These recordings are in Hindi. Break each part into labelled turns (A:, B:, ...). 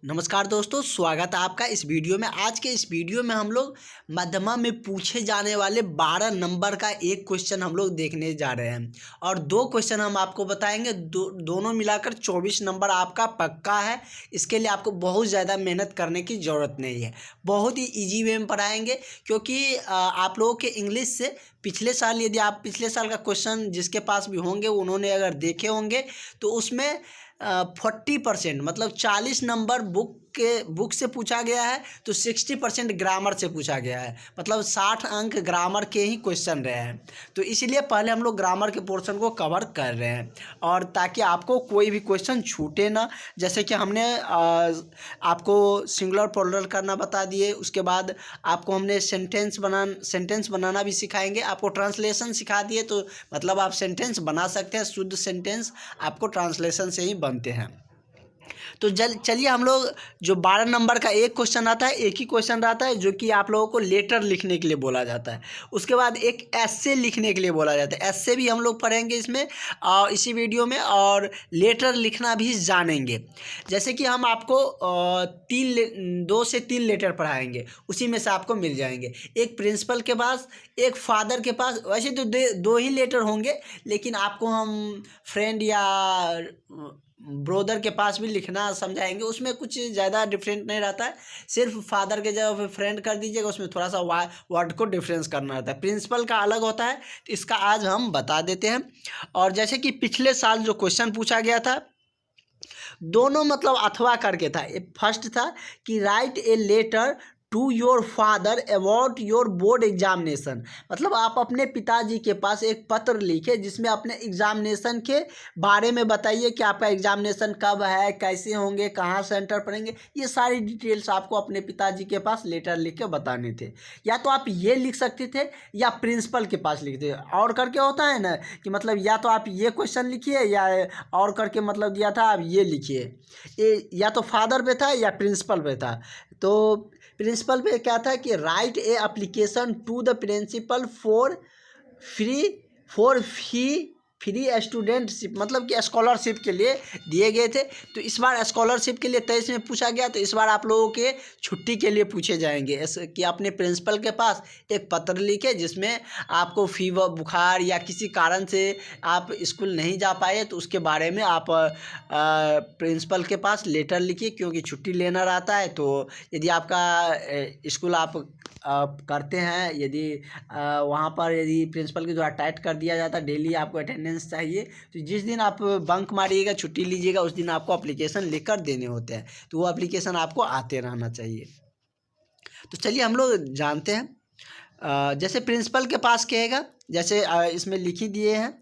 A: नमस्कार दोस्तों, स्वागत है आपका इस वीडियो में। आज के इस वीडियो में हम लोग मध्यमा में पूछे जाने वाले 12 नंबर का एक क्वेश्चन हम लोग देखने जा रहे हैं और दो क्वेश्चन हम आपको बताएंगे। दोनों मिलाकर 24 नंबर आपका पक्का है। इसके लिए आपको बहुत ज़्यादा मेहनत करने की ज़रूरत नहीं है, बहुत ही इजी वे में पढ़ाएंगे। क्योंकि आप लोगों के इंग्लिश से पिछले साल, यदि आप पिछले साल का क्वेश्चन जिसके पास भी होंगे उन्होंने अगर देखे होंगे तो उसमें 40% मतलब 40 नंबर बुक से पूछा गया है, तो 60% ग्रामर से पूछा गया है। मतलब 60 अंक ग्रामर के ही क्वेश्चन रहे हैं। तो इसलिए पहले हम लोग ग्रामर के पोर्शन को कवर कर रहे हैं, और ताकि आपको कोई भी क्वेश्चन छूटे ना। जैसे कि हमने आपको सिंगुलर प्लूरल करना बता दिए, उसके बाद आपको हमने सेंटेंस बनाना भी सिखाएंगे, आपको ट्रांसलेशन सिखा दिए। तो मतलब आप सेंटेंस बना सकते हैं, शुद्ध सेंटेंस आपको ट्रांसलेशन से ही बनते हैं। तो चलिए हम लोग, जो 12 नंबर का एक क्वेश्चन आता है, एक ही क्वेश्चन रहता है जो कि आप लोगों को लेटर लिखने के लिए बोला जाता है। उसके बाद एक एस्से लिखने के लिए बोला जाता है। एस्से भी हम लोग पढ़ेंगे इसमें और इसी वीडियो में, और लेटर लिखना भी जानेंगे। जैसे कि हम आपको 2 से 3 लेटर पढ़ाएंगे, उसी में से आपको मिल जाएंगे। एक प्रिंसिपल के पास, एक फादर के पास। वैसे तो दो ही लेटर होंगे, लेकिन आपको हम फ्रेंड या ब्रोदर के पास भी लिखना समझाएंगे। उसमें कुछ ज़्यादा डिफरेंट नहीं रहता है, सिर्फ फादर के जगह पे फ्रेंड कर दीजिएगा। उसमें थोड़ा सा वर्ड को डिफरेंस करना रहता है। प्रिंसिपल का अलग होता है, तो इसका आज हम बता देते हैं। और जैसे कि पिछले साल जो क्वेश्चन पूछा गया था, दोनों मतलब अथवा करके था। फर्स्ट था कि write a letter to your father about your board examination. मतलब आप अपने पिताजी के पास एक पत्र लिखे जिसमें अपने एग्जामिनेशन के बारे में बताइए कि आपका एग्जामिनेशन कब है, कैसे होंगे, कहाँ सेंटर पड़ेंगे। ये सारी डिटेल्स आपको अपने पिताजी के पास लेटर लिख के बताने थे। या तो आप ये लिख सकते थे या प्रिंसिपल के पास लिखते। और करके होता है ना कि मतलब या तो आप ये क्वेश्चन लिखिए, या और करके मतलब दिया था आप ये लिखिए। या तो फादर पे था या प्रिंसिपल पे था। तो प्रिंसिपल पे क्या था कि write a application to the principal for free studentship, मतलब कि स्कॉलरशिप के लिए दिए गए थे। तो इस बार स्कॉलरशिप के लिए 23 में पूछा गया, तो इस बार आप लोगों के छुट्टी के लिए पूछे जाएंगे। कि अपने प्रिंसिपल के पास एक पत्र लिखे जिसमें आपको फीवर, बुखार या किसी कारण से आप स्कूल नहीं जा पाए, तो उसके बारे में आप प्रिंसिपल के पास लेटर लिखिए। क्योंकि छुट्टी लेना रहता है, तो यदि आपका स्कूल आप करते हैं, यदि वहाँ पर यदि प्रिंसिपल के द्वारा टाइट कर दिया जाता है, डेली आपको अटेंडेंस चाहिए, तो जिस दिन आप बंक मारिएगा, छुट्टी लीजिएगा, उस दिन आपको एप्लीकेशन लिखकर देने होते हैं। तो वो एप्लीकेशन आपको आते रहना चाहिए। तो चलिए हम लोग जानते हैं। जैसे प्रिंसिपल के पास कहेगा, जैसे इसमें लिख ही दिए हैं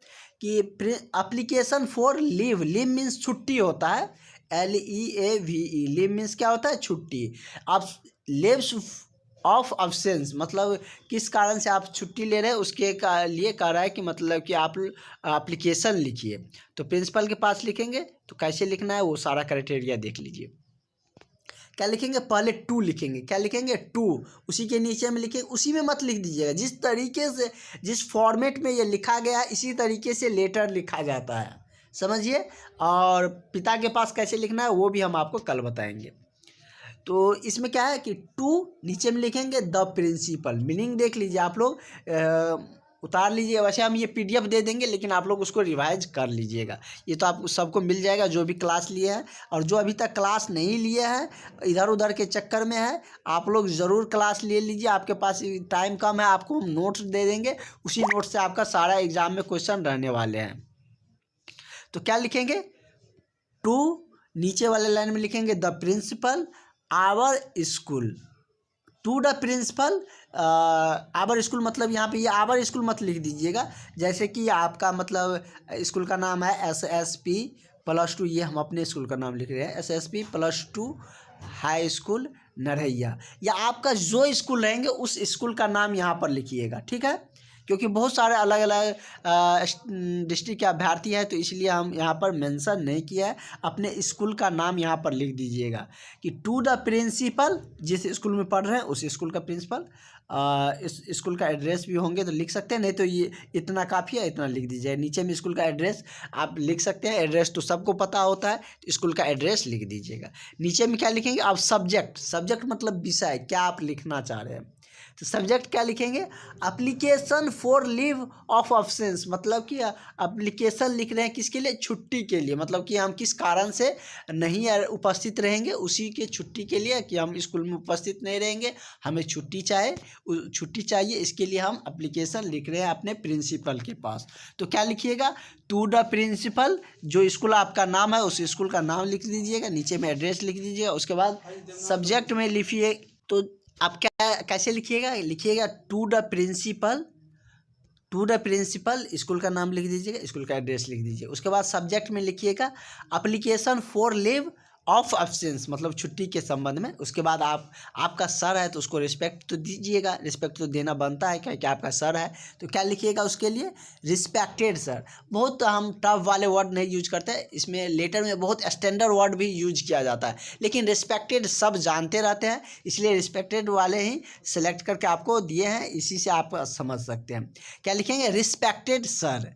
A: कि application for leave. Leave means छुट्टी होता है, LEAVE। लीव मीन्स क्या होता है? छुट्टी। आप लीव्स ऑफ अब्सेंस, मतलब किस कारण से आप छुट्टी ले रहे हैं उसके लिए कह रहा है कि मतलब कि आप एप्लीकेशन लिखिए। तो प्रिंसिपल के पास लिखेंगे, तो कैसे लिखना है वो सारा क्राइटेरिया देख लीजिए। क्या लिखेंगे? पहले टू लिखेंगे। क्या लिखेंगे? टू। उसी के नीचे में लिखेंगे, उसी में मत लिख दीजिएगा। जिस तरीके से, जिस फॉर्मेट में ये लिखा गया है, इसी तरीके से लेटर लिखा जाता है, समझिए। और पिता के पास कैसे लिखना है वो भी हम आपको कल बताएंगे। तो इसमें क्या है कि टू नीचे में लिखेंगे द प्रिंसिपल। मीनिंग देख लीजिए आप लोग, उतार लीजिए। वैसे हम ये PDF दे देंगे, लेकिन आप लोग उसको रिवाइज कर लीजिएगा। ये तो आपको सबको मिल जाएगा जो भी क्लास लिए हैं, और जो अभी तक क्लास नहीं लिए हैं, इधर उधर के चक्कर में है, आप लोग ज़रूर क्लास ले लीजिए। आपके पास टाइम कम है, आपको हम नोट्स दे देंगे, उसी नोट्स से आपका सारा एग्जाम में क्वेश्चन रहने वाले हैं। तो क्या लिखेंगे? टू, नीचे वाले लाइन में लिखेंगे the principal our school. To the principal our school, मतलब यहाँ पे ये आवर स्कूल मत लिख दीजिएगा। जैसे कि आपका मतलब स्कूल का नाम है SSP+2, ये हम अपने स्कूल का नाम लिख रहे हैं, SSP+2 हाई स्कूल नरहैया। या आपका जो स्कूल रहेंगे उस स्कूल का नाम यहाँ पर लिखिएगा, ठीक है। क्योंकि बहुत सारे अलग अलग डिस्ट्रिक्ट के अभ्यर्थी हैं, तो इसलिए हम यहाँ पर मेंशन नहीं किया है। अपने स्कूल का नाम यहाँ पर लिख दीजिएगा कि टू द प्रिंसिपल, जिस स्कूल में पढ़ रहे हैं उस स्कूल का प्रिंसिपल। इस स्कूल का एड्रेस भी होंगे तो लिख सकते हैं, नहीं तो ये इतना काफ़ी है, इतना लिख दीजिए। नीचे में स्कूल का एड्रेस आप लिख सकते हैं, एड्रेस तो सबको पता होता है, तो स्कूल का एड्रेस लिख दीजिएगा। नीचे में क्या लिखेंगे आप? सब्जेक्ट मतलब विषय, क्या आप लिखना चाह रहे हैं। तो सब्जेक्ट क्या लिखेंगे? Application for leave of absence, मतलब कि एप्लीकेशन लिख रहे हैं किसके लिए? छुट्टी के लिए, मतलब कि हम किस कारण से नहीं उपस्थित रहेंगे, उसी के छुट्टी के लिए, कि हम स्कूल में उपस्थित नहीं रहेंगे, हमें छुट्टी चाहिए, इसके लिए हम एप्लीकेशन लिख रहे हैं अपने प्रिंसिपल के पास। तो क्या लिखिएगा? टू द प्रिंसिपल, जो स्कूल आपका नाम है उस स्कूल का नाम लिख दीजिएगा, नीचे में एड्रेस लिख दीजिएगा। उसके बाद सब्जेक्ट में लिखिए, तो आप क्या कैसे लिखिएगा टू द प्रिंसिपल स्कूल का नाम लिख दीजिएगा, स्कूल का एड्रेस लिख दीजिए। उसके बाद सब्जेक्ट में लिखिएगा application for leave of absence, मतलब छुट्टी के संबंध में। उसके बाद आपका सर है तो उसको रिस्पेक्ट तो दीजिएगा, रिस्पेक्ट तो देना बनता है क्योंकि आपका सर है। तो क्या लिखिएगा उसके लिए? Respected sir. बहुत हम टफ वाले वर्ड नहीं यूज करते, इसमें लेटर में बहुत स्टैंडर्ड वर्ड भी यूज किया जाता है, लेकिन रिस्पेक्टेड सब जानते रहते हैं, इसलिए रिस्पेक्टेड वाले ही सिलेक्ट करके आपको दिए हैं, इसी से आप समझ सकते हैं। क्या लिखेंगे? Respected sir.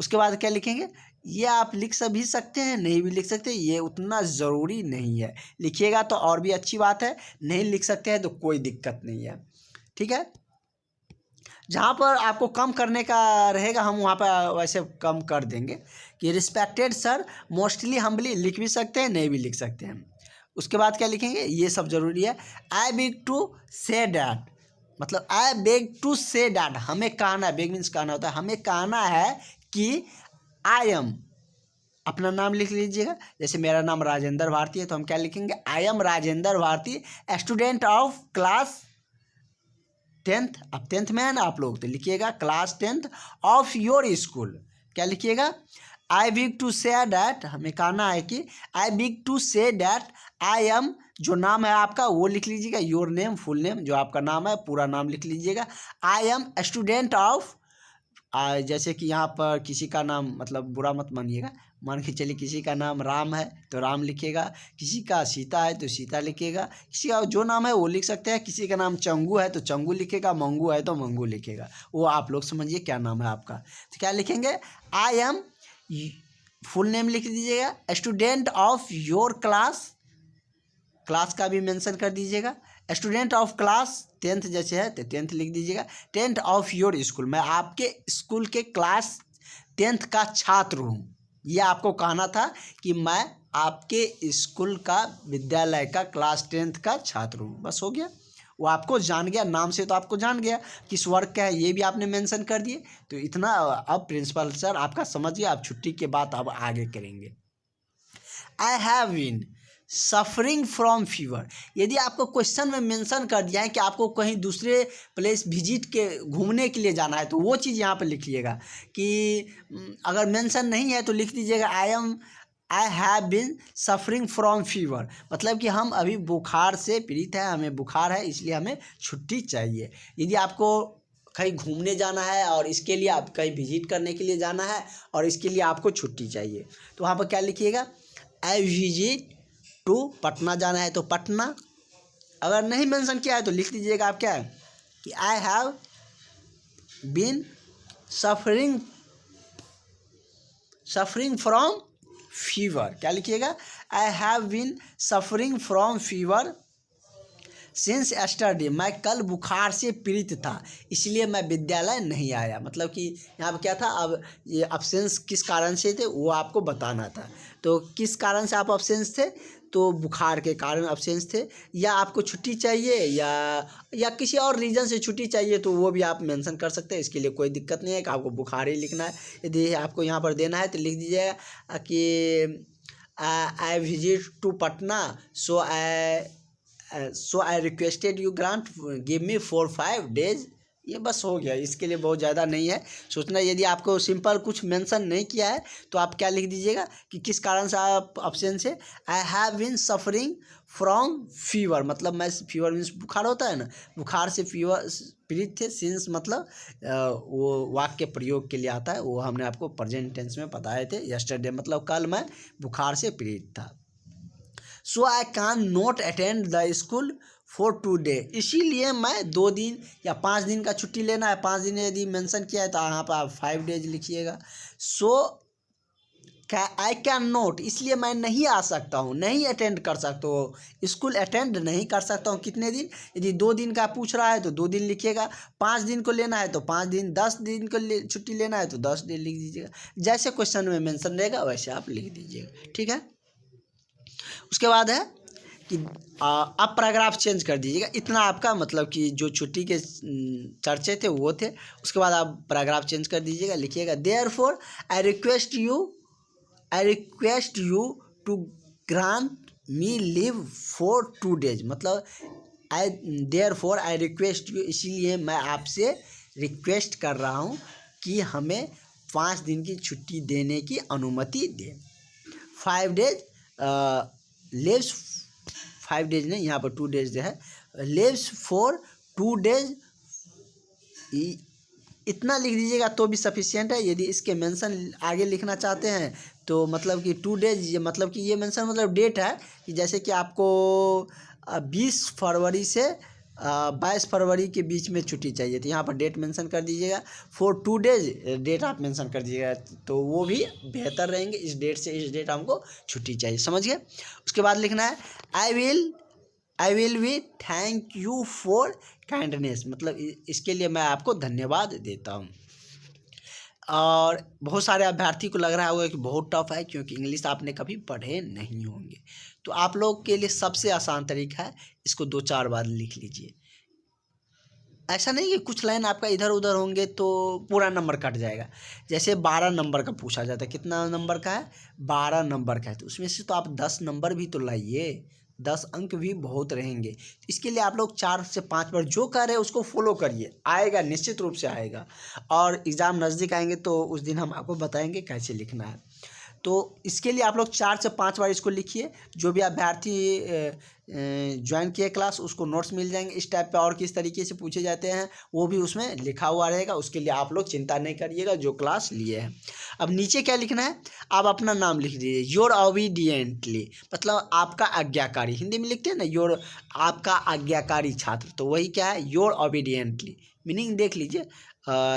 A: उसके बाद क्या लिखेंगे? ये आप लिख भी सकते हैं, नहीं भी लिख सकते, ये उतना ज़रूरी नहीं है। लिखिएगा तो और भी अच्छी बात है, नहीं लिख सकते हैं तो कोई दिक्कत नहीं है, ठीक है। जहाँ पर आपको कम करने का रहेगा हम वहाँ पर वैसे कम कर देंगे कि रिस्पेक्टेड सर, मोस्टली हम्बली लिख भी सकते हैं, नहीं भी लिख सकते हैं। उसके बाद क्या लिखेंगे? ये सब ज़रूरी है। I beg to say that, मतलब I beg to say that, हमें कहना है, बेग मीन्स कहना होता है, हमें कहना है कि आई एम, अपना नाम लिख लीजिएगा। जैसे मेरा नाम राजेंद्र भारती है तो हम क्या लिखेंगे? I am Rajendra Bharti, student of class 10th। अब 10th में है ना आप लोग, तो लिखिएगा class 10th of your school. क्या लिखिएगा? I beg to say that, हमें कहना है कि I beg to say that I am, जो नाम है आपका वो लिख लीजिएगा, योर नेम फुल नेम, जो आपका नाम है पूरा नाम लिख लीजिएगा। आई एम स्टूडेंट ऑफ, जैसे कि यहाँ पर किसी का नाम, मतलब बुरा मत मानिएगा, मान के चलिए किसी का नाम राम है तो राम लिखिएगा, किसी का सीता है तो सीता लिखिएगा, किसी का जो नाम है वो लिख सकते हैं, किसी का नाम चंगू है तो चंगू लिखेगा, मंगू है तो मंगू लिखेगा, वो आप लोग समझिए क्या नाम है आपका। तो क्या लिखेंगे? आई एम, फुल नेम लिख दीजिएगा, student of your class, class का भी मेंशन कर दीजिएगा, स्टूडेंट ऑफ क्लास 10th जैसे है तो 10th लिख दीजिएगा, 10th ऑफ योर स्कूल, मैं आपके स्कूल के क्लास 10th का छात्र हूँ। ये आपको कहना था कि मैं आपके स्कूल का, विद्यालय का क्लास 10th का छात्र हूँ, बस हो गया। वो आपको जान गया, नाम से तो आपको जान गया किस वर्ग का है, ये भी आपने मेंशन कर दिए। तो इतना अब प्रिंसिपल सर आपका समझ गया, आप छुट्टी के बाद अब आगे करेंगे। I have been suffering from fever, यदि आपको क्वेश्चन में मेंशन कर दिया है कि आपको कहीं दूसरे प्लेस विजिट के घूमने के लिए जाना है, तो वो चीज़ यहाँ पर लिख लिएगा। कि अगर मेंशन नहीं है तो लिख दीजिएगा I have been suffering from fever, मतलब कि हम अभी बुखार से पीड़ित हैं, हमें बुखार है इसलिए हमें छुट्टी चाहिए। यदि आपको कहीं घूमने जाना है और इसके लिए आप कहीं विजिट करने के लिए जाना है और इसके लिए आपको छुट्टी चाहिए, तो वहाँ पर क्या लिखिएगा? आई विजिट टू पटना जाना है तो पटना। अगर नहीं मेंशन किया है तो लिख दीजिएगा आप क्या है कि I have been suffering from fever. क्या लिखिएगा? I have been suffering from fever since yesterday, मैं कल बुखार से पीड़ित था इसलिए मैं विद्यालय नहीं आया। मतलब कि यहाँ पर क्या था, अब ये अब्सेंस किस कारण से थे वो आपको बताना था। तो किस कारण से आप अब्सेंस थे? तो बुखार के कारण अब्सेंस थे, या आपको छुट्टी चाहिए या किसी और रीज़न से छुट्टी चाहिए, तो वो भी आप मेंशन कर सकते हैं, इसके लिए कोई दिक्कत नहीं है कि आपको बुखार ही लिखना है। यदि आपको यहाँ पर देना है तो लिख दीजिएगा कि I visit to Patna so I requested you grant give me 4-5 days ये बस हो गया, इसके लिए बहुत ज़्यादा नहीं है सोचना। यदि आपको सिंपल कुछ मेंशन नहीं किया है तो आप क्या लिख दीजिएगा कि किस कारण से आप ऑप्शन से I have been suffering from fever, मतलब मैं फीवर मीन्स बुखार होता है ना, बुखार से फीवर पीड़ित थे। सिंस मतलब वो वाक्य प्रयोग के लिए आता है, वो हमने आपको प्रेजेंट टेंस में बताए थे यस्टरडे, मतलब कल मैं बुखार से पीड़ित था। So I can not attend the school for 2 day, इसीलिए मैं 2 दिन या 5 दिन का छुट्टी लेना है। 5 दिन यदि मेंशन किया है तो यहाँ पर आप 5 डेज लिखिएगा। सो आई कैन नॉट, इसलिए मैं नहीं आ सकता हूँ, नहीं अटेंड कर सकता हूँ, स्कूल अटेंड नहीं कर सकता हूँ। कितने दिन, यदि 2 दिन का पूछ रहा है तो 2 दिन लिखिएगा, 5 दिन को लेना है तो 5 दिन, 10 दिन को छुट्टी लेना है तो 10 दिन लिख दीजिएगा। जैसे क्वेश्चन में मेंशन रहेगा वैसे आप लिख दीजिएगा, ठीक है। उसके बाद है कि आप पैराग्राफ चेंज कर दीजिएगा। इतना आपका मतलब कि जो छुट्टी के चर्चे थे वो थे। उसके बाद आप पैराग्राफ चेंज कर दीजिएगा, लिखिएगा therefore I request you to grant me leave for 2 days, मतलब देयरफॉर आई रिक्वेस्ट यू, इसीलिए मैं आपसे रिक्वेस्ट कर रहा हूँ कि हमें 5 दिन की छुट्टी देने की अनुमति दें। 5 डेज लिव्स, 5 डेज नहीं, यहाँ पर 2 डेज है, लिव्स फॉर 2 डेज, इतना लिख दीजिएगा तो भी सफिशिएंट है। यदि इसके मेंशन आगे लिखना चाहते हैं तो मतलब कि 2 डेज, ये मतलब कि ये मेंशन मतलब डेट है कि जैसे कि आपको 20 फरवरी से 22 फरवरी के बीच में छुट्टी चाहिए, तो यहाँ पर डेट मेंशन कर दीजिएगा। फॉर 2 डेज डेट आप मेंशन कर दीजिएगा तो वो भी बेहतर रहेंगे, इस डेट से इस डेट हमको छुट्टी चाहिए, समझ गए। उसके बाद लिखना है I will be thank you for kindness, मतलब इसके लिए मैं आपको धन्यवाद देता हूँ। और बहुत सारे अभ्यर्थी को लग रहा होगा कि बहुत टफ है क्योंकि इंग्लिश आपने कभी पढ़े नहीं होंगे, तो आप लोग के लिए सबसे आसान तरीका है, इसको 2-4 बार लिख लीजिए। ऐसा नहीं कि कुछ लाइन आपका इधर उधर होंगे तो पूरा नंबर कट जाएगा। जैसे 12 नंबर का पूछा जाता है, कितना नंबर का है, 12 नंबर का है, तो उसमें से तो आप 10 नंबर भी तो लाइए, 10 अंक भी बहुत रहेंगे। इसके लिए आप लोग 4 से 5 बार जो कह रहे हैं उसको फॉलो करिए, आएगा, निश्चित रूप से आएगा। और एग्ज़ाम नज़दीक आएंगे तो उस दिन हम आपको बताएंगे कैसे लिखना है। तो इसके लिए आप लोग 4 से 5 बार इसको लिखिए। जो भी अभ्यर्थी ज्वाइन किए क्लास उसको नोट्स मिल जाएंगे इस टाइप पे, और किस तरीके से पूछे जाते हैं वो भी उसमें लिखा हुआ रहेगा। उसके लिए आप लोग चिंता नहीं करिएगा जो क्लास लिए हैं। अब नीचे क्या लिखना है, आप अपना नाम लिख दीजिए, योर ओबीडिएंटली, मतलब आपका आज्ञाकारी, हिंदी में लिखते हैं ना योर, आपका आज्ञाकारी छात्र, तो वही क्या है, योर ओबीडिएंटली, मीनिंग देख लीजिए।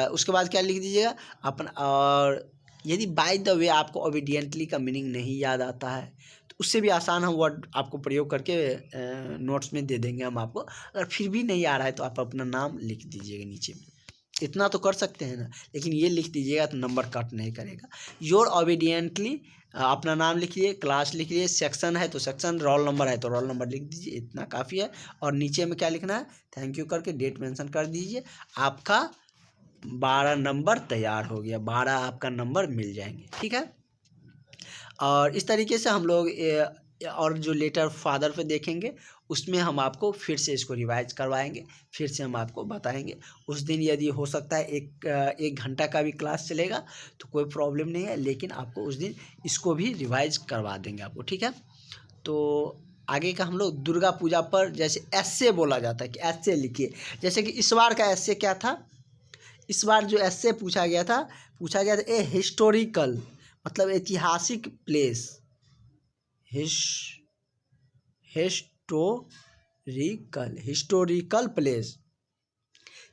A: उसके बाद क्या लिख दीजिएगा अपना, और यदि बाय द वे आपको ओबीडिएंटली का मीनिंग नहीं याद आता है तो उससे भी आसान हम वर्ड आपको प्रयोग करके नोट्स में दे देंगे हम आपको। अगर फिर भी नहीं आ रहा है तो आप अपना नाम लिख दीजिएगा नीचे में, इतना तो कर सकते हैं ना, लेकिन ये लिख दीजिएगा तो नंबर कट नहीं करेगा। योर ओबीडिएंटली, अपना नाम लिखिए, क्लास लिखिए, सेक्शन है तो सेक्शन, रोल नंबर है तो रोल नंबर लिख दीजिए, इतना काफ़ी है। और नीचे में क्या लिखना है, थैंक यू करके डेट मेंशन कर दीजिए। आपका 12 नंबर तैयार हो गया, 12 आपका नंबर मिल जाएंगे, ठीक है। और इस तरीके से हम लोग और जो लेटर फादर पे देखेंगे उसमें हम आपको फिर से इसको रिवाइज करवाएंगे, फिर से हम आपको बताएंगे। उस दिन यदि हो सकता है 1 घंटा का भी क्लास चलेगा तो कोई प्रॉब्लम नहीं है, लेकिन आपको उस दिन इसको भी रिवाइज करवा देंगे आपको, ठीक है। तो आगे का हम लोग दुर्गा पूजा पर, जैसे एस्से बोला जाता है कि एस्से लिखिए, जैसे कि इस बार का एस्से क्या था, इस बार जो एस्से पूछा गया था ए हिस्टोरिकल, मतलब ऐतिहासिक प्लेस, हिस्टोरिकल प्लेस,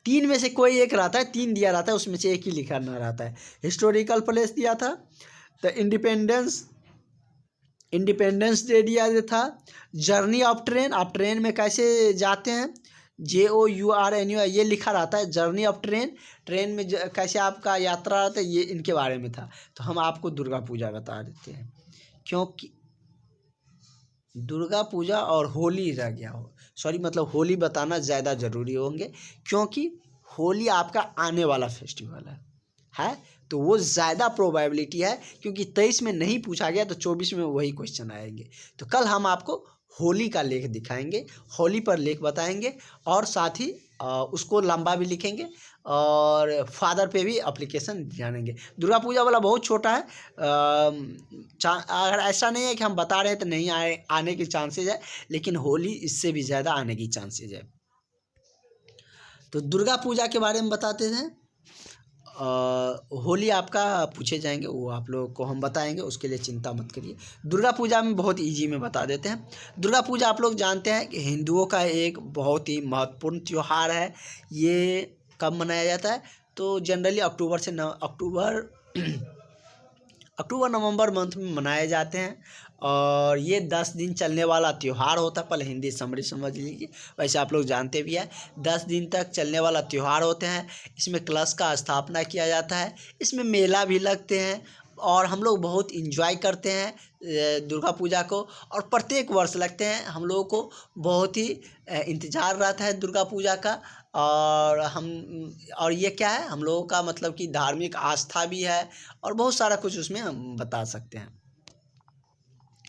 A: 3 में से कोई एक रहता है, 3 दिया रहता है उसमें से एक ही लिखना रहता है। हिस्टोरिकल प्लेस दिया था, तो इंडिपेंडेंस डे दिया था। जर्नी ऑफ ट्रेन, आप ट्रेन में कैसे जाते हैं, JOURNU ये लिखा रहता है, जर्नी ऑफ ट्रेन में कैसे आपका यात्रा रहता है, ये इनके बारे में था। तो हम आपको दुर्गा पूजा बता देते हैं, क्योंकि दुर्गा पूजा और होली रह गया हो, सॉरी मतलब होली बताना ज़्यादा ज़रूरी होंगे, क्योंकि होली आपका आने वाला फेस्टिवल है तो वो ज़्यादा प्रोबेबिलिटी है, क्योंकि 23 में नहीं पूछा गया तो 24 में वही क्वेश्चन आएंगे। तो कल हम आपको होली का लेख दिखाएंगे, होली पर लेख बताएंगे और साथ ही उसको लंबा भी लिखेंगे और फादर पे भी एप्लीकेशन जानेंगे। दुर्गा पूजा वाला बहुत छोटा है, अगर ऐसा नहीं है कि हम बता रहे हैं तो नहीं आने की चांसेज है, लेकिन होली इससे भी ज़्यादा आने की चांसेज है। तो दुर्गा पूजा के बारे में बताते हैं। होली आपका पूछे जाएंगे, वो आप लोगों को हम बताएंगे, उसके लिए चिंता मत करिए। दुर्गा पूजा में बहुत इजी में बता देते हैं। दुर्गा पूजा आप लोग जानते हैं कि हिंदुओं का एक बहुत ही महत्वपूर्ण त्यौहार है। ये कब मनाया जाता है? तो जनरली अक्टूबर नवंबर मंथ में मनाए जाते हैं और ये 10 दिन चलने वाला त्यौहार होता है। पहले हिंदी समझ लीजिए, वैसे आप लोग जानते भी हैं 10 दिन तक चलने वाला त्यौहार होते हैं। इसमें कलश का स्थापना किया जाता है, इसमें मेला भी लगते हैं और हम लोग बहुत इंजॉय करते हैं दुर्गा पूजा को, और प्रत्येक वर्ष लगते हैं। हम लोगों को बहुत ही इंतज़ार रहता है दुर्गा पूजा का। और ये क्या है, हम लोगों का मतलब कि धार्मिक आस्था भी है और बहुत सारा कुछ उसमें हम बता सकते हैं।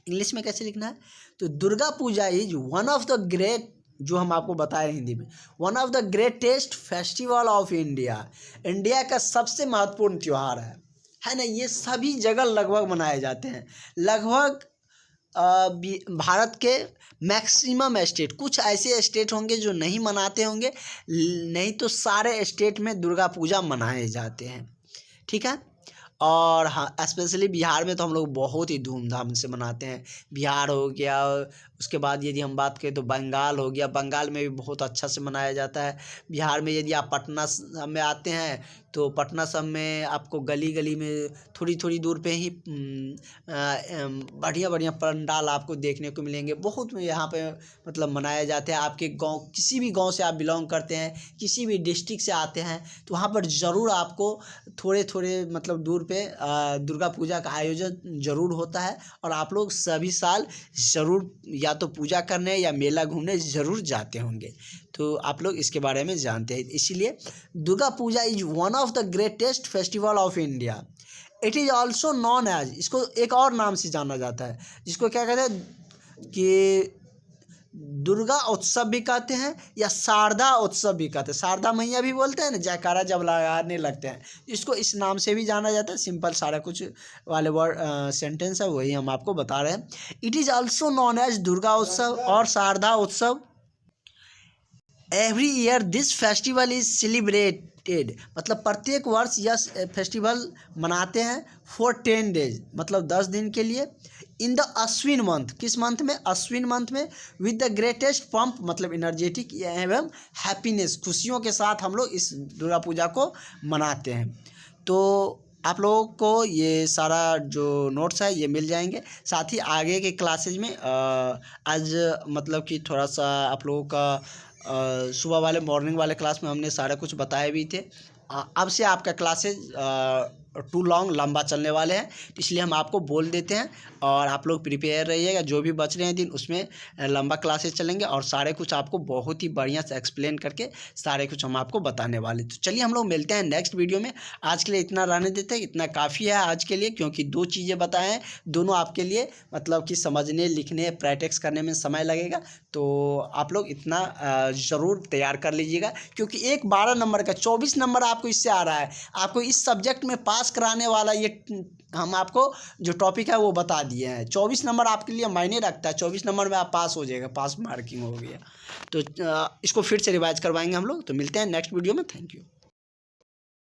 A: इंग्लिश में कैसे लिखना है? तो Durga Puja is one of the great, जो हम आपको बताए हिंदी में, one of the greatest festival of India. India का सबसे महत्वपूर्ण त्यौहार है ना। ये सभी जगह लगभग मनाए जाते हैं। लगभग भारत के मैक्सिमम स्टेट, कुछ ऐसे स्टेट होंगे जो नहीं मनाते होंगे, नहीं तो सारे स्टेट में दुर्गा पूजा मनाए जाते हैं। ठीक है। और हाँ, स्पेशली बिहार में तो हम लोग बहुत ही धूमधाम से मनाते हैं। बिहार हो गया, उसके बाद यदि हम बात करें तो बंगाल हो गया, बंगाल में भी बहुत अच्छा से मनाया जाता है। बिहार में यदि आप पटना में आते हैं तो पटना सब में आपको गली गली में थोड़ी थोड़ी दूर पे ही बढ़िया बढ़िया पंडाल आपको देखने को मिलेंगे। बहुत यहाँ पे मतलब मनाए जाते हैं। आपके गांव, किसी भी गांव से आप बिलोंग करते हैं, किसी भी डिस्ट्रिक्ट से आते हैं, तो वहाँ पर ज़रूर आपको थोड़े थोड़े मतलब दूर पे दुर्गा पूजा का आयोजन ज़रूर होता है और आप लोग सभी साल ज़रूर या तो पूजा करने या मेला घूमने ज़रूर जाते होंगे। तो आप लोग इसके बारे में जानते हैं। इसीलिए Durga Puja is one of the greatest festival of India. It is also known as, इसको एक और नाम से जाना जाता है, जिसको क्या कहते हैं कि दुर्गा उत्सव भी कहते हैं या शारदा उत्सव भी कहते हैं। शारदा मैया भी बोलते हैं ना, जयकारा जब लगाने लगते हैं, इसको इस नाम से भी जाना जाता है। सिंपल सारा कुछ वाले वर्ड सेंटेंस है, वही हम आपको बता रहे हैं। It is also known as Durga Utsav और Sharda Utsav. Every year this festival is celebrated, मतलब प्रत्येक वर्ष यह फेस्टिवल मनाते हैं फॉर 10 डेज, मतलब 10 दिन के लिए। इन द अश्विन मंथ, किस मंथ में? अश्विन मंथ में। विद द ग्रेटेस्ट पंप, मतलब एनर्जेटिक एवं हैप्पीनेस, खुशियों के साथ हम लोग इस दुर्गा पूजा को मनाते हैं। तो आप लोगों को ये सारा जो नोट्स है ये मिल जाएंगे। साथ ही आगे के क्लासेज में आज मतलब कि थोड़ा सा आप लोगों का सुबह वाले मॉर्निंग वाले क्लास में हमने सारा कुछ बताए भी थे। अब से आपका क्लासेज टू लॉन्ग लंबा चलने वाले हैं, इसलिए हम आपको बोल देते हैं और आप लोग प्रिपेयर रहिएगा। जो भी बच रहे हैं दिन उसमें लंबा क्लासेस चलेंगे और सारे कुछ आपको बहुत ही बढ़िया से एक्सप्लेन करके सारे कुछ हम आपको बताने वाले। तो चलिए हम लोग मिलते हैं नेक्स्ट वीडियो में। आज के लिए इतना रहने देते हैं, इतना काफ़ी है आज के लिए, क्योंकि 2 चीज़ें बताए हैं, दोनों आपके लिए मतलब कि समझने लिखने प्रैक्टिस करने में समय लगेगा। तो आप लोग इतना ज़रूर तैयार कर लीजिएगा, क्योंकि एक 12 नंबर का 24 नंबर आपको इससे आ रहा है। आपको इस सब्जेक्ट में पास कराने वाला ये हम आपको जो टॉपिक है वो बता दिए हैं। 24 नंबर आपके लिए मायने रखता है। 24 नंबर में आप पास हो जाएगा, पास मार्किंग हो गया। तो इसको फिर से रिवाइज करवाएंगे हम लोग। तो मिलते हैं नेक्स्ट वीडियो में। Thank you.